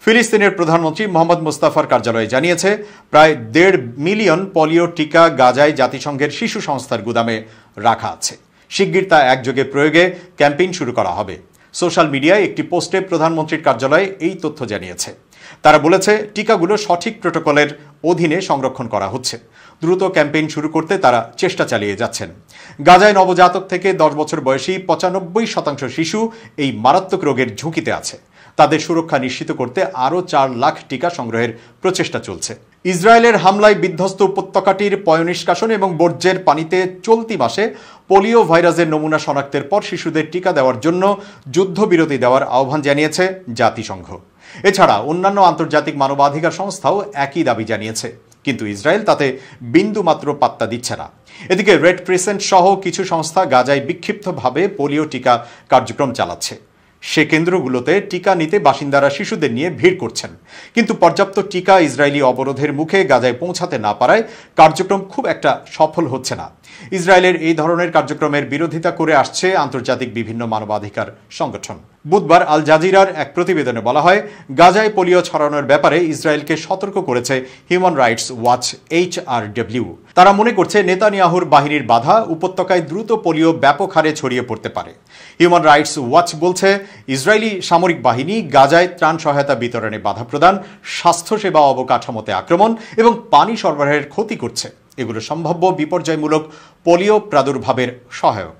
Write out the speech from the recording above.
ফিলিস্তিনের প্রধানমন্ত্রী মোহাম্মদ মুস্তাফার কার্যালয় জানিয়েছে, প্রায় 1.5 মিলিয়ন পোলিও টিকা গাজায় জাতিসংঘের শিশু সংস্থার গুদামে রাখা আছে। শিগগির তা একযোগে প্রয়োগে ক্যাম্পেইন শুরু করা হবে। সোশ্যাল মিডিয়ায় একটি পোস্টে প্রধানমন্ত্রীর কার্যালয় এই তথ্য জানিয়েছে। তারা বলেছে, টিকাগুলো সঠিক প্রোটোকলের অধীনে সংরক্ষণ করা হচ্ছে। দ্রুত ক্যাম্পেইন শুরু করতে তারা চেষ্টা চালিয়ে যাচ্ছেন। গাজায় নবজাতক থেকে 10 বছর বয়সী 95% শিশু এই মারাত্মক রোগের ঝুঁকিতে আছে। তাদের সুরক্ষা নিশ্চিত করতে আরও 4 লাখ টিকা সংগ্রহের প্রচেষ্টা চলছে। ইসরায়েলের হামলায় বিধ্বস্ত উপত্যকাটির পয়ঃনিষ্কাশন এবং বর্জ্যের পানিতে চলতি মাসে পোলিও ভাইরাসের নমুনা শনাক্তের পর শিশুদের টিকা দেওয়ার জন্য যুদ্ধবিরতি দেওয়ার আহ্বান জানিয়েছে জাতিসংঘ। এছাড়া অন্যান্য আন্তর্জাতিক মানবাধিকার সংস্থাও একই দাবি জানিয়েছে, কিন্তু ইসরায়েল তাতে বিন্দুমাত্র পাত্তা দিচ্ছে না। এদিকে রেড ক্রিসেন্ট সহ কিছু সংস্থা গাজায় বিক্ষিপ্তভাবে পোলিও টিকা কার্যক্রম চালাচ্ছে। সে কেন্দ্রগুলোতে টিকা নিতে বাসিন্দারা শিশুদের নিয়ে ভিড় করছেন, কিন্তু পর্যাপ্ত টিকা ইসরায়েলি অবরোধের মুখে গাজায় পৌঁছাতে না পারায় কার্যক্রম খুব একটা সফল হচ্ছে না। ইসরায়েলের এই ধরনের কার্যক্রমের বিরোধিতা করে আসছে আন্তর্জাতিক বিভিন্ন মানবাধিকার সংগঠন। বুধবার আল জাজিরার এক প্রতিবেদনে বলা হয়, গাজায় পোলিও ছড়ানোর ব্যাপারে ইসরায়েলকে সতর্ক করেছে হিউম্যান রাইটস ওয়াচ HRW। তারা মনে করছে, নেতানিয়াহুর বাহিনীর বাধা উপত্যকায় দ্রুত পোলিও ব্যাপক হারে ছড়িয়ে পড়তে পারে। হিউম্যান রাইটস ওয়াচ বলছে, ইসরায়েলি সামরিক বাহিনী গাজায় ত্রাণ সহায়তা বিতরণে বাধা প্রদান, স্বাস্থ্যসেবা অবকাঠামোতে আক্রমণ এবং পানি সরবরাহের ক্ষতি করছে। এগুলো সম্ভাব্য বিপর্যয়মূলক পোলিও প্রাদুর্ভাবের সহায়ক।